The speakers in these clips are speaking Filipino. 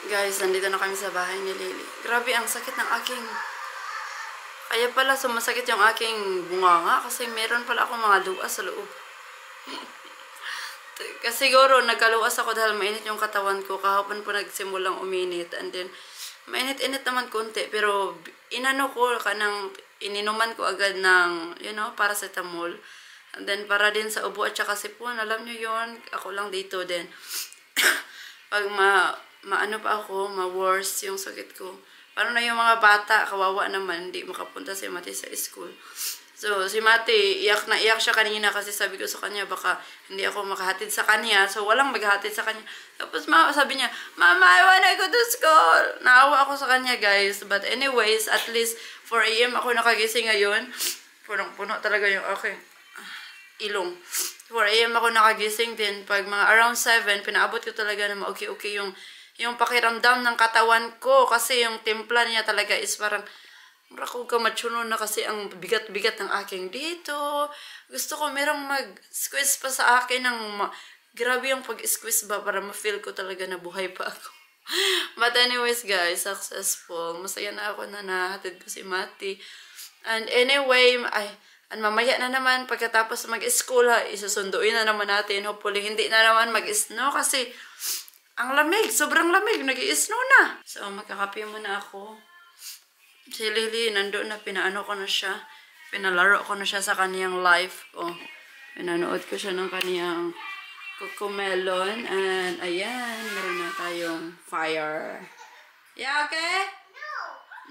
Guys, nandito na kami sa bahay ni Lily. Grabe, ang sakit ng aking... Kaya pala sumasakit yung aking bunganga kasi meron pala akong mga luas sa loob. Kasi siguro nagkaluas ako dahil mainit yung katawan ko. Kahapon po nagsimulang uminit. And then, mainit-init naman konti. Pero inano ko ininuman ko agad ng, paracetamol. And then, para din sa ubo at saka sipon. Alam nyo yun, ako lang dito din. Pag maano pa ako, ma-worse yung sakit ko. Paano na yung mga bata, kawawa naman, hindi makapunta si Mati sa school. So, si Mati, iyak na iyak siya kanina kasi sabi ko sa kanya, baka hindi ako makahatid sa kanya. So, walang maghahatid sa kanya. Tapos, sabi niya, Mama, I wanna go to school. Naawa ako sa kanya, guys. But anyways, at least 4 AM ako nakagising ngayon. Punong-puno talaga yung ilong. 4 AM ako nakagising din. Pag mga around 7, pinaabot ko talaga na okay yung pakiramdam ng katawan ko. Kasi yung timpla niya talaga is parang ko kamatsuno na kasi ang bigat-bigat ng aking dito. Gusto ko merong mag-squeeze pa sa akin ng grabe yung pag-squeeze ba para ma-feel ko talaga na buhay pa ako. But anyways guys, successful. Masaya na ako na nahatid ko si Mati. And anyway, mamaya na naman pagkatapos mag-school isusunduin na naman natin. Hopefully hindi na naman mag-snow kasi ang lamig, sobrang lamig, nag-i-snow na. So magkakape muna ako. Si Lily, nandoon na, pinaano ko na siya. Pinalaro ko na siya sa kaniyang life. Pinanood ko siya ng kaniyang Cocomelon. And ayan, meron na tayong fire. Yeah, okay?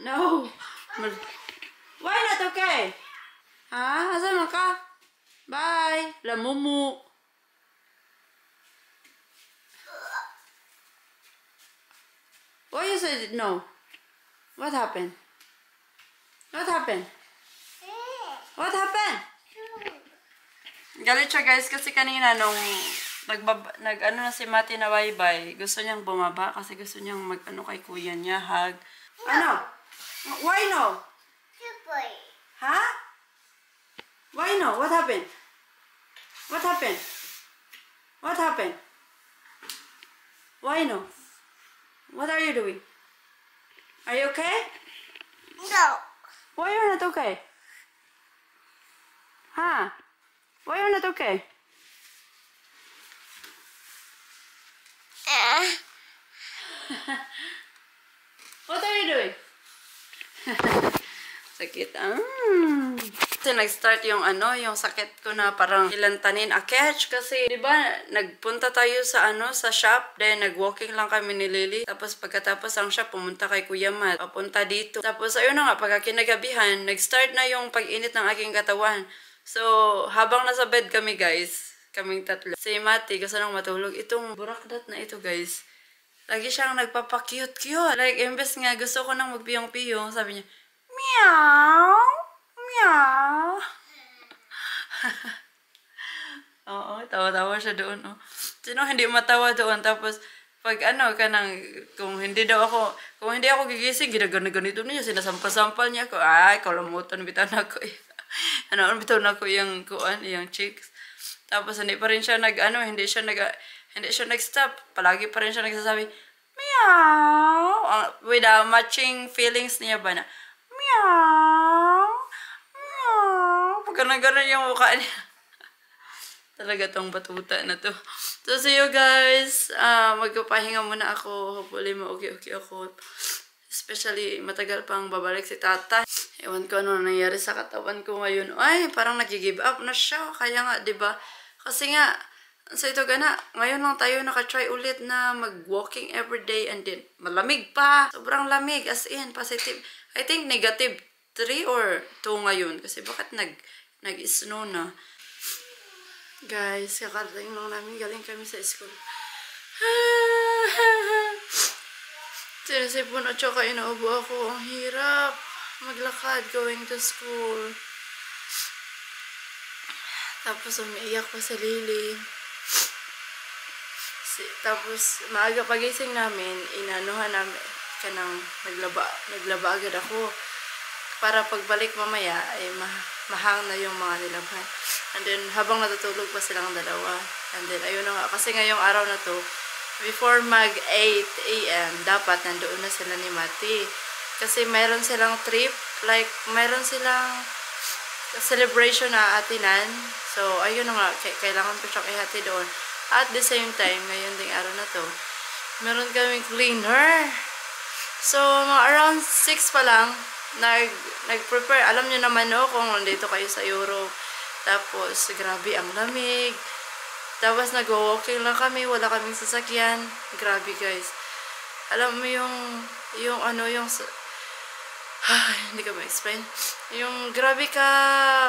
No. No. Why not okay? Ha? Asan mo ka? Bye. Lamumu. Why you said no? What happened? What happened? What happened? Galit siya guys kasi kanina nung nag-ano na si Mati na bye-bye, gusto niyang bumaba kasi gusto niyang mag-ano kay kuya niya, hug. Ano? Why no? Ha? Why no? What happened? What happened? What happened? Why no? What are you doing? Are you okay? No. Why you're not okay? Huh? Why you're not okay? What are you doing? Sakit. Kasi nag-start yung yung sakit ko na parang ilantanin catch kasi 'di ba nagpunta tayo sa sa shop, then nag-walking lang kami ni Lily. Tapos pagkatapos ang shop pumunta kay Kuya Matt, papunta dito. Tapos ayun na nga pagka kinagabihan, nag-start na yung pag-init ng aking katawan. So habang nasa bed kami guys, kaming tatlo. Si Mati gusto nang matulog. Itong burakdat na ito guys, lagi siyang nagpapa-cute-cute. Like imbes nga gusto ko nang magpiyong-piyong, sabi niya, meow. Meow. Oo, tawa-tawa siya doon. Oh. Sino hindi matawa doon? Tapos, pag kung hindi ako gigising, ginagano-ganito niya, sinasampal-sampal niya ako. Ay, kalamutan, bitan ako eh. Bitan ako yung cheeks. Tapos, hindi pa rin siya hindi siya nag-stop. Palagi pa rin siya nagsasabi, meow. With matching feelings niya ba na, meow. Pagka-ganon yung mukha niya. Talaga tong batuta na to. So, see you guys. Magpapahinga muna ako. Hopefully, ma-okay ako. Especially, matagal pang babalik si tata. Ewan ko ano nangyari sa katawan ko ngayon. Ay, parang nag-give up na siya. Kaya nga, diba? Kasi nga, so ito ngayon lang tayo nakatry ulit na mag-walking everyday and then malamig pa. Sobrang lamig. As in, positive. I think negative 3 or 2 ngayon. Kasi bakit nag-snow na. Guys, kakarating lang namin. Galing kami sa school. Sinisipon at saka inaubo ako. Ang hirap maglakad going to school. Tapos umiiyak pa si Lily. Tapos maaga pagising namin, inanuhan namin naglaba agad ako. Para pagbalik mamaya ay mahang na yung mga nilabhan. And then habang natutulog pa silang dalawa. And then ayun na nga, kasi ngayong araw na to before mag 8 a.m. dapat nandoon na sila ni Mati. Kasi mayroon silang trip, like mayroon silang celebration na atinan. So, ayun na nga, kailangan ko siyang ihati doon. At the same time, ngayon ding araw na to, meron kaming cleaner. So, mga around 6 pa lang, nag-prepare. Alam nyo naman no, kung nandito kayo sa Europe. Tapos, grabe ang lamig. Tapos, nag-walking lang kami. Wala kaming sasakyan. Grabe, guys. Alam mo hindi ko ma-explain. Yung grabe ka,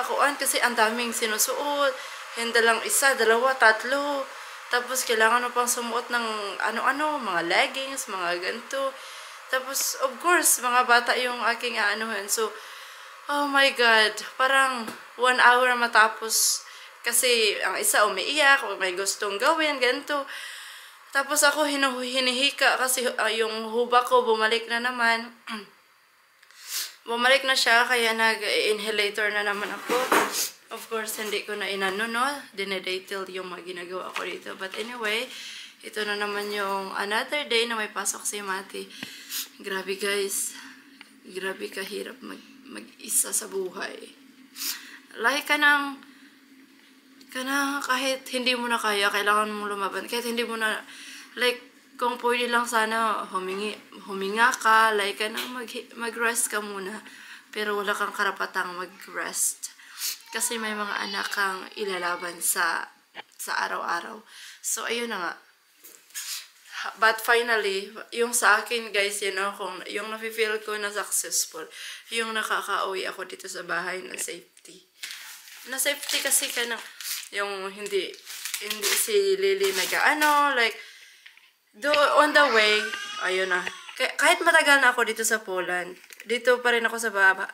kuan, kasi ang daming sinusuot. Hindi lang isa, dalawa, tatlo. Tapos, kailangan mo pang sumuot ng ano-ano, mga leggings, mga ganito. Tapos, of course, mga bata yung aking aanuhan. So, oh my God, parang 1 hour matapos. Kasi, ang isa umiiyak, may gustong gawin, ganito. Tapos ako hinihika kasi yung hubak ko bumalik na naman. Bumalik na siya, kaya nag-inhalator na naman ako. Of course, hindi ko na inano, no? Dinedetail yung mga ginagawa ko dito. But anyway, ito na naman yung another day na may pasok si Mati. Grabe, guys. Grabe kahirap mag-isa sa buhay. Like kahit hindi mo na kaya, kailangan mo lumaban. Kahit hindi mo na, like, kung pwede lang sana huminga ka, like mag-rest ka muna. Pero wala kang karapatang mag-rest. Kasi may mga anak kang ilalaban sa araw-araw. So, ayun na nga. But finally, yung sa akin, guys, kung yung nafe-feel ko na successful, yung nakaka-uwi ako dito sa bahay na safety. Na safety kasi yung hindi si Lily like, on the way, ayun na. Kahit matagal na ako dito sa Poland, dito pa rin ako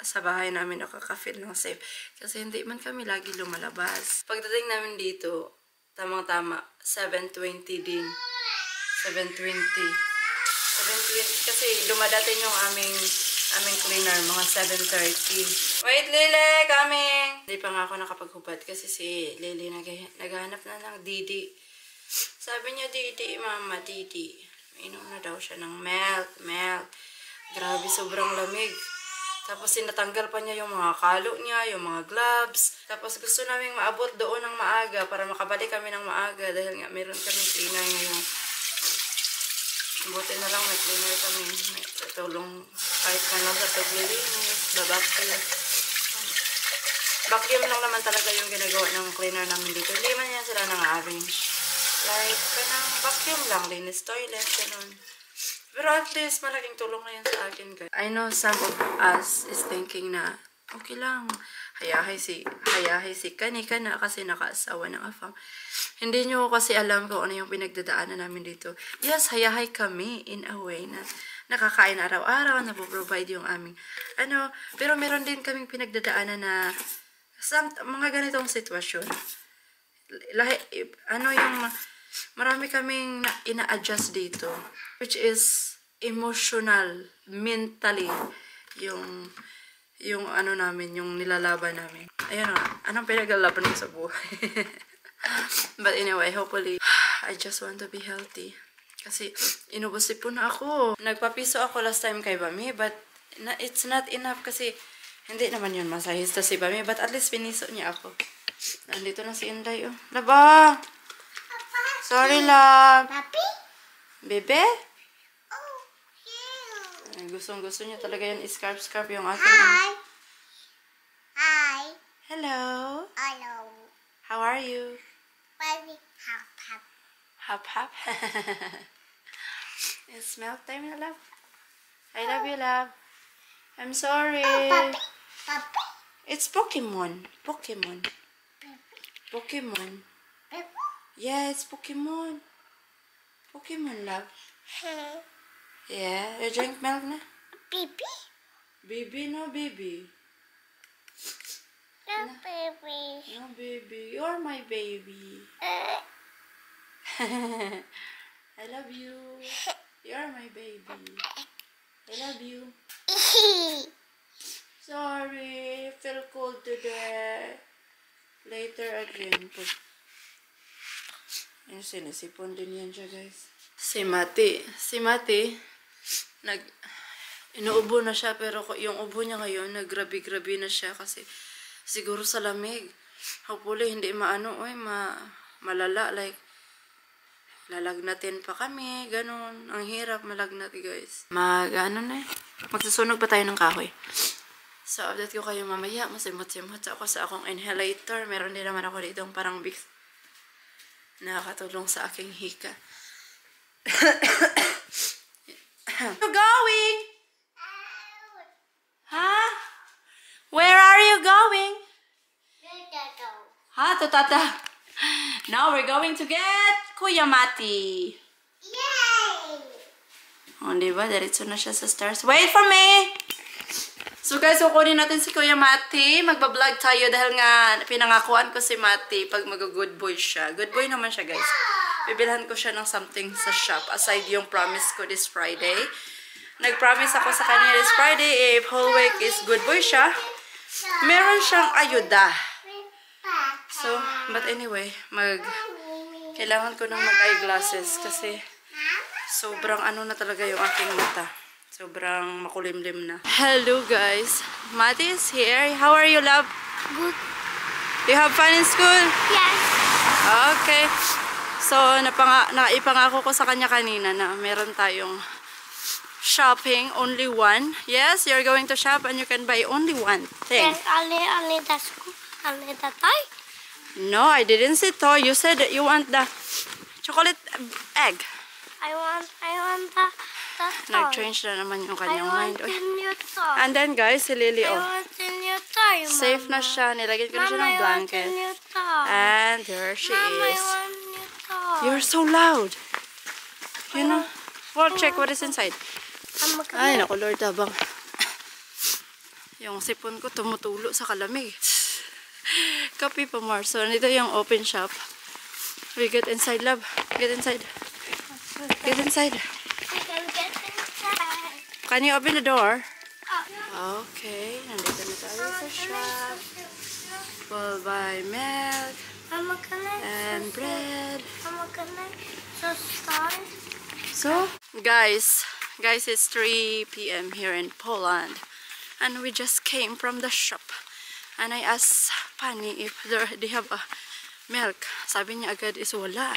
sa bahay namin nakaka-feel ng safe. Kasi hindi man kami lagi lumalabas. Pagdating namin dito, tamang-tama, 7:20 din. 7:20 kasi dumadating yung aming cleaner, mga 7:30. Wait, Lily! Coming! Hindi pa nga ako nakapaghubad kasi si Lily naghahanap na ng Didi. Sabi niya, Didi, Mama, Didi. Inom na daw siya ng milk. Grabe, sobrang lamig. Tapos sinatanggal pa niya yung mga kalo niya, yung mga gloves. Tapos gusto namin maabot doon ng maaga para makabalik kami ng maaga dahil nga meron kaming cleaner ngayon. Buti na lang may cleaner kami. May tulong kahit man lang sa paglilinis, vacuum lang naman talaga yung ginagawa ng cleaner namin dito. Hindi man yan sila nang-arrange. Like, kanang vacuum lang, linis toilet, ganun. Pero at least, malaking tulong na yan sa akin, guys. I know some of us is thinking na, okay lang, hayahay si Kanika na kasi nakaasawa ng afam. Hindi nyo kasi alam kung ano yung pinagdadaanan namin dito. Yes, hayahay kami in a way na nakakain araw-araw, napoprovide yung aming, pero meron din kaming pinagdadaanan na mga ganitong sitwasyon. Marami kaming ina-adjust dito, which is emotional, mentally, yung namin, yung nilalaban namin. Ayun nga, anong pinaglalaban ko sa buhay? But anyway, hopefully, I just want to be healthy. Kasi, inubos po na ako. Nagpapiso ako last time kay Bami, but it's not enough kasi hindi naman yun masahista si Bami, but at least piniso niya ako. Nandito na si Inday, oh. Laba! Sorry, love. Papi? Bebe? Oh, you. Gustong-gusto niya talaga yan. Scarf yung akin. Hi. Hi. Hello. Hello. How are you? Baby. Hop. Hop. It's milk time, love. I love you, love. I'm sorry. Oh, Papi. It's Pokemon. Pokemon. Yes, Pokemon. Pokemon, love. Yeah, you drink milk na? Baby. Baby, no baby. No, baby. No baby, you're my baby. I love you. You're my baby. I love you. Sorry, feel cold today. Later again. Sinisipon din yan siya, guys. Si Mati, inuubo na siya, pero yung ubo niya ngayon, naggrabe-grabe na siya kasi siguro sa lamig. Hopefully, hindi malala, like, lalagnatin pa kami, ganun. Ang hirap malagnat, guys. Magsusunog pa tayo ng kahoy. So, update ko kayo mamaya. Masimot-simot ako sa akong inhalator. Meron din naman ako dito parang big nakakatulong sa aking hika. You going? Huh? Where are you going? Ha, to tata. Now we're going to get Kuya Mati. Yay! O, diba? Diretso na siya sa stars. Wait for me! So guys, kukunin natin si Kuya Mati. Magbablog tayo dahil nga pinangakuan ko si Mati pag mag-good boy siya. Good boy naman siya, guys. Bibilhan ko siya ng something sa shop aside yung promise ko this Friday. Nag-promise ako sa kanya this Friday if whole week is good boy siya, meron siyang ayuda. So, but anyway, kailangan ko nang mag-eyeglasses kasi sobrang na talaga yung aking mata. Sobrang makulimlim na. Hello guys. Mati is here. How are you, love? Good. You have fun in school? Yes. Okay. So, naipangako ko sa kanya kanina na meron tayong shopping, only one. Yes, you're going to shop and you can buy only one thing. Yes, only the toy. No, I didn't say toy. You said that you want the chocolate egg. I want the toy. Nag-change na naman yung kanyang mind. I want the new toy. And then guys, si Lily, I want the new toy, Mama. safe na siya. Nilagyan ko na siya ng blanket. I want the new toy. And there she Mama, I is. want new toy. You're so loud. You know? Well, check what is inside. Ay, naku Lord, habang yung sipon ko tumutulo sa kalamig. Copy pa more. So, nito yung open shop. We get inside, love. Get inside. Get inside. I can get inside. Can you open the door? Oh. Okay. Nandito na tayo sa shop. We'll buy milk Mama, can I and bread. Mama, can I just start? So, guys, it's 3 p.m. here in Poland. And we just came from the shop. And I asked Pani if they have a milk. Sabi niya agad is wala.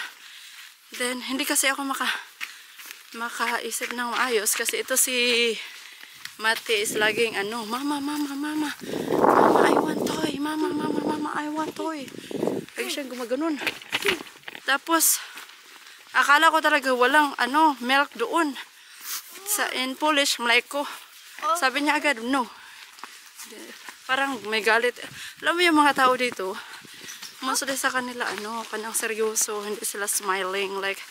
Then, hindi kasi ako makaisip ng maayos. Kasi ito si Mati is laging Mama, I want toy. Mama, I want toy. Lagi siyang gumaganon. Tapos, akala ko talaga walang milk doon. In Polish, mleko. Sabi niya agad, no. Parang may galit. Alam mo yung mga tao dito, mostly sa kanila, kanang seryoso, hindi sila smiling, like,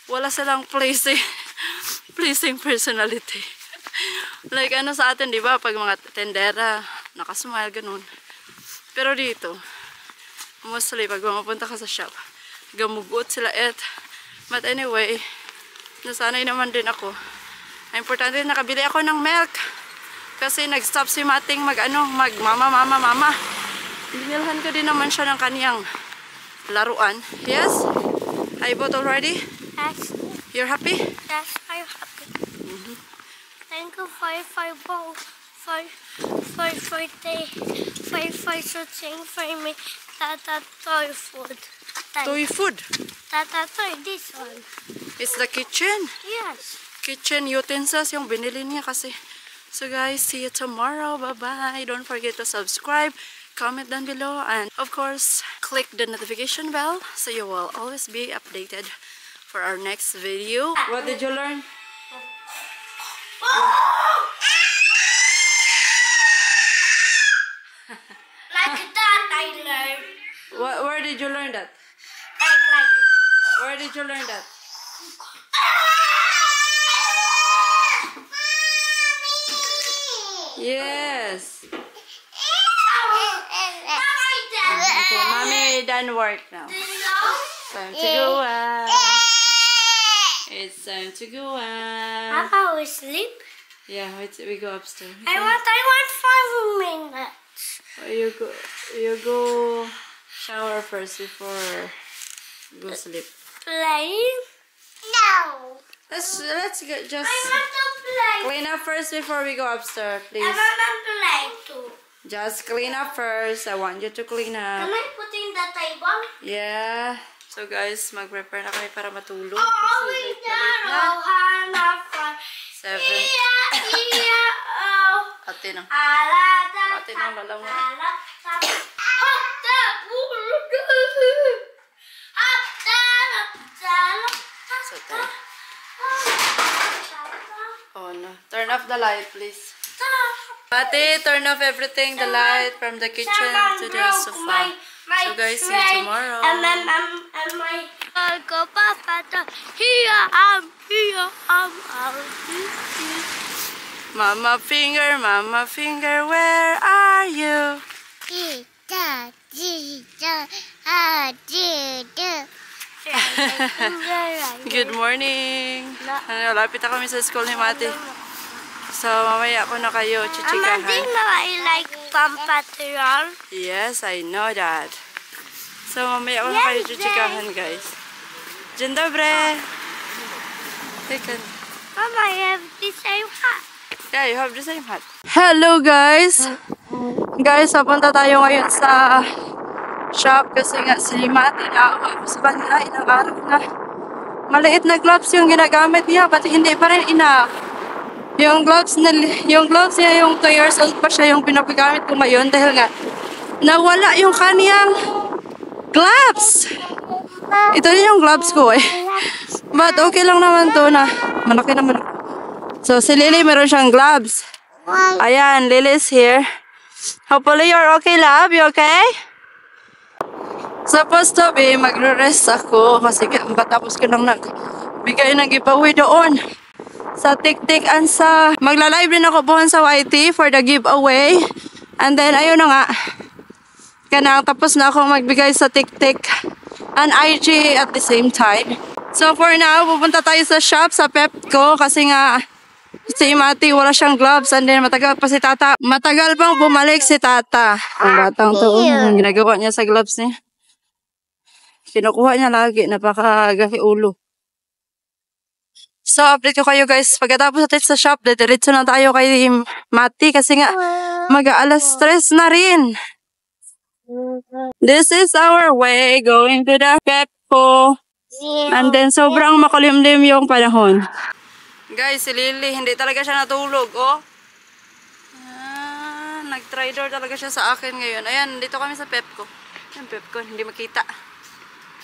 wala silang pleasing personality. Like, sa atin, di ba, pag mga tendera, nakasmile, ganun. Pero dito, mostly, pag mapunta ka sa shop, gamugot sila but anyway, nasanay naman din ako. Importante nakabili ako ng milk. Kasi nag-stop si Mating mama. Binilhan ko din naman siya ng kaniyang laruan. Yes? I bought already? Yes. You're happy? Yes, I'm happy. Thank you for searching for me. Tata toy food. Toy food? Tata toy, this one. It's the kitchen. Yes. Kitchen utensils yung binili niya kasi. So guys, see you tomorrow. Bye-bye. Don't forget to subscribe, comment down below, and of course, click the notification bell so you will always be updated for our next video. What did you learn? Like that I learned. Where did you learn that? Like Where did you learn that? Yes. Okay, mommy done work now. Time to go out. It's time to go out. Papa will sleep. Yeah, we go upstairs. I want 5 minutes. You go shower first before you go sleep. Playing. No. Let's just I want to play. clean up first before we go upstairs, I please. want to play too. Just clean up first. I want you to clean up. Am I putting the table? Yeah. So guys, mag-prepare na kami para matulog. Oh, we Kasi late na. Seven. Ate na. Ate na, lalangon. So, oh no. Turn off the light, please. Ate, turn off everything, the light from the kitchen to the sofa. So guys, see you tomorrow. And my go Papa, here I'm Mama finger, where are you? Good morning. Lapit na kami sa school ni Mati. So, mamaya ako na kayo chichikahan. I like Paw Patrol. Yes, I know that. So, mamaya ako na kayo chichikahan, guys. Dzień dobry. Mama, I have the same hat. Yeah, you have the same hat. Hello, guys. Guys, papunta tayo ngayon sa shop kasi nga si Mati na ako sa kanila ilang araw na. Maliit na gloves yung ginagamit niya, pati hindi pa rin enough. Yung gloves niya, yung 2 years old pa siya yung pinapagamit ko ngayon dahil nga nawala yung kaniyang gloves. Ito din yung gloves ko eh. But okay lang naman to na malaki naman. So si Lily meron siyang gloves. Ayan, Lily's here. Hopefully you're okay, love. You okay? Supposed to be magre-rest ako kasi matapos ko lang nagbigay ng giveaway doon sa Tik-Tik and sa magla-live din ako buwan sa YT for the giveaway. And then ayun na nga, kanang tapos na ako magbigay sa Tik-Tik and IG at the same time. So for now, pupunta tayo sa shop sa Pepco kasi nga si Mati wala siyang gloves and then matagal pa si Tata. Matagal pang bumalik si Tata. Ang batang to, ang ginagawa niya sa gloves niya. Kinukuha niya lagi, napakagahi ulo. So, update ko kayo guys. Pagkatapos natin sa shop, diretso na tayo kay Mati kasi nga mag-aalas 3 na rin. This is our way going to the Pepco. And then, sobrang makulimlim yung panahon. Guys, si Lily, hindi talaga siya natulog, oh. Nag-try-door talaga siya sa akin ngayon. Ayan, dito kami sa Pepco. Yung Pepco, hindi makita.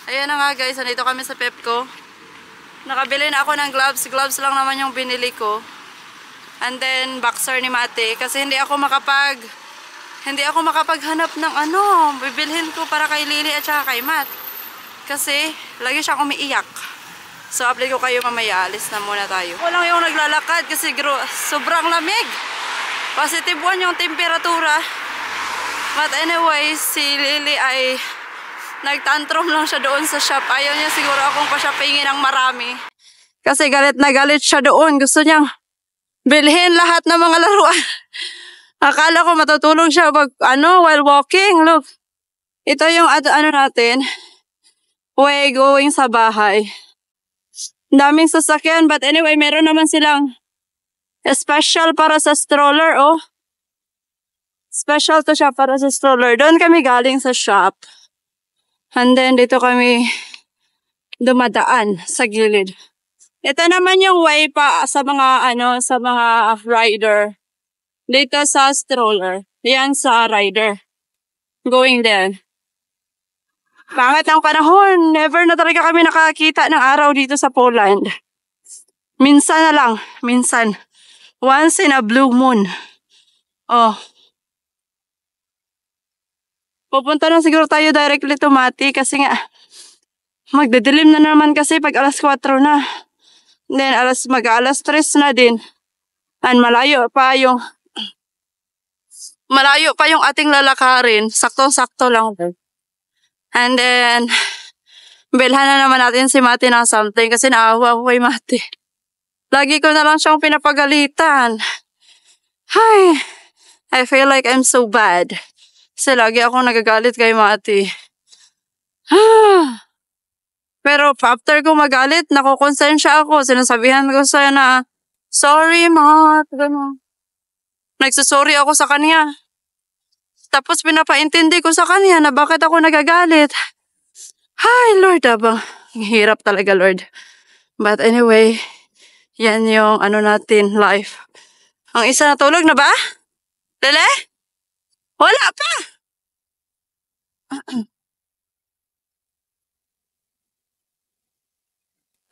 Ayan na nga guys, nandito kami sa Pepco. Nakabili na ako ng gloves. Gloves lang naman yung binili ko. And then, boxer ni Mate. Kasi hindi ako makapaghanap ng bibilhin ko para kay Lily at saka kay Matt. Kasi, lagi siyang umiiyak. So, update ko kayo mamaya. Alis na muna tayo. Ako lang yung naglalakad kasi sobrang lamig. Positive 1 yung temperatura. But anyway, si Lily ay nagtantrum lang siya doon sa shop. Ayaw niya siguro akong pa-shoppingin ng marami. Kasi galit na galit siya doon. Gusto niyang bilhin lahat ng mga laruan. Akala ko matutulog siya while walking. Look. Ito yung natin. Way going sa bahay. Daming sasakyan. But anyway, meron naman silang special para sa stroller, oh. Special to siya para sa stroller. Doon kami galing sa shop. And then, dito kami dumadaan sa gilid. Ito naman yung way pa sa mga, sa mga rider. Dito sa stroller. Yan sa rider. Going there. Pangit ang panahon. Never na talaga kami nakakita ng araw dito sa Poland. Minsan na lang. Minsan. Once in a blue moon. Oh. Pupunta na siguro tayo directly to Mati kasi nga magdidilim na naman kasi pag alas 4 na. Then mag-alas 3 na din. And malayo pa yung ating lalakarin. Saktong-sakto lang. And then bilhan na naman natin si Mati ng something kasi naawa ko kay Mati. Lagi ko na lang siyang pinapagalitan. Hi, I feel like I'm so bad. Kasi lagi ako nagagalit kay Mati. Pero after ko magalit, nakukonsensya ako. Sinasabihan ko sa'yo na, sorry, Mat. Ganun. Nagsasorry ako sa kanya. Tapos pinapaintindi ko sa kanya na bakit ako nagagalit. Hi, Lord, abang. Hirap talaga, Lord. But anyway, yan yung natin, life. Ang isa natulog na ba? Lele? Wala pa!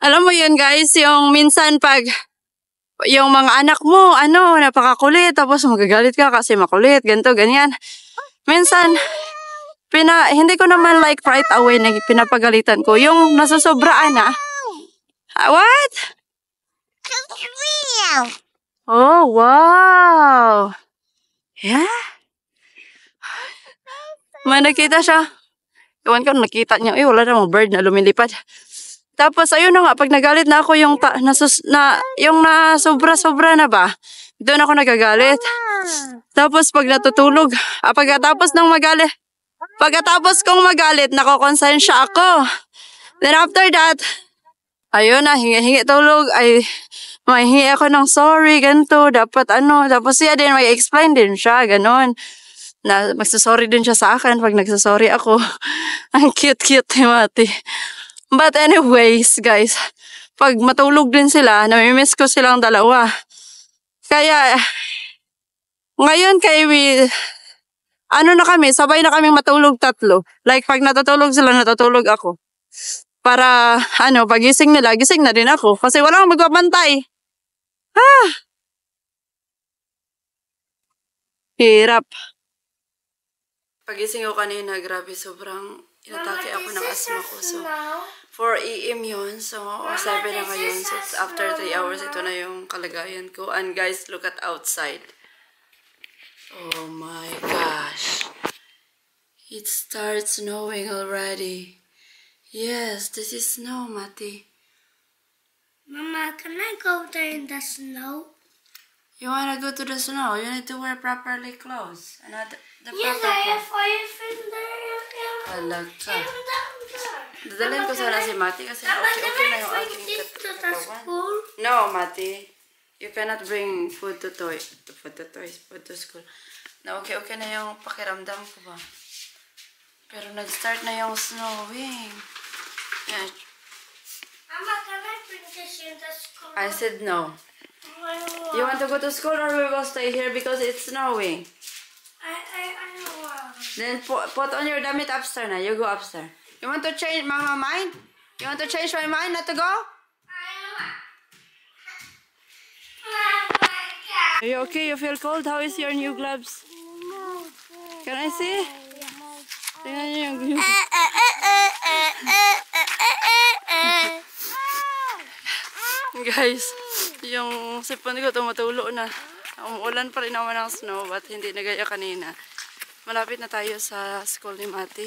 Alam mo yun, guys, yung minsan pag yung mga anak mo, napakakulit, tapos magagalit ka kasi makulit, ganito, ganyan. Minsan, hindi ko naman like right away na pinapagalitan ko. Yung nasusobraan na. What? Oh, wow. Yeah? May nakita siya. Iwan ko, nakita niya. Wala namang bird na lumilipad. Tapos, ayun na nga, pag nagalit na ako, yung sobra-sobra na ba, doon ako nagagalit. Tapos, pag natutulog, pagkatapos kong magalit, nakokonsensya ako. Then, after that, ayun na, hingi tulog, mahingi ako ng sorry, ganito, dapat tapos siya din, may explain din siya, ganon. Na, magsasorry din siya sa akin pag nagsasorry ako. Ang cute-cute ni Mati. But anyways, guys, pag matulog din sila, namimiss ko silang dalawa. Kaya, ngayon na kami, sabay na kaming matulog tatlo. Like, pag natutulog sila, natutulog ako. Para, pagising nila, gising na din ako. Kasi wala akong magbabantay. Hirap. Pagising ko kanina, grabe, sobrang inatake ako ng asthma ko. So, 4 AM yun. So, 7 na ngayon. So, after 3 hours, ito na yung kalagayan ko. And guys, look at outside. Oh my gosh. It starts snowing already. Yes, this is snow, Mati. Mama, can I go there in the snow? You wanna go to the snow? You need to wear properly clothes. And Yes, I have five in there. Alaka. Dadalhin ko sana si Mati kasi okay na yung aking katawan. No, Mati. You cannot bring food to school. Na okay na yung pakiramdam ko ba. Pero nag-start na yung snowing. Yeah. Mama, can I bring this in the school? I said no. You want to go to school or we will stay here because it's snowing? I don't want. Then put on your damit upstairs na. You go upstairs. You want to change Mama mind? You want to change my mind not to go? Are you okay? You feel cold? How is your new gloves? Can I see? Tingnan niyo yung gloves. Guys, yung sipon ko tumatulo na. Umuulan pa rin naman ng snow but hindi nagaya kanina. Malapit na tayo sa school ni Mati.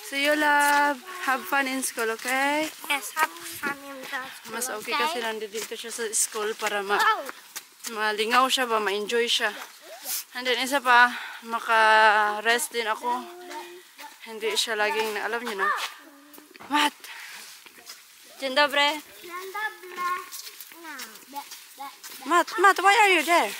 See you, love. Have fun in school, okay? Yes, have fun in the school. Mas okay kasi nandito siya sa school para malingaw siya ba, ma-enjoy siya. And then isa pa, maka-rest din ako. Hindi siya laging, alam niyo no? What? Dzień dobry. Matt, why are you there?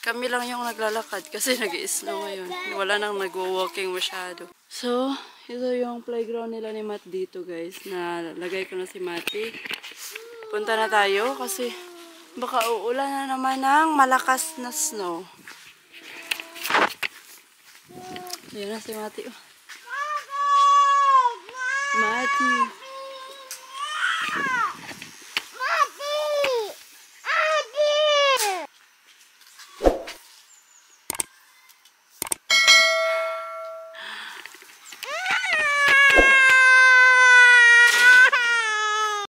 Kami lang yung naglalakad kasi nag-i-snow ngayon. Wala nang nagwo-walking masyado. So, ito yung playground nila ni Matt dito, guys. Nalagay ko na si Mati. Punta na tayo kasi baka uulan na naman ng malakas na snow. Yan na si Mati. Mati.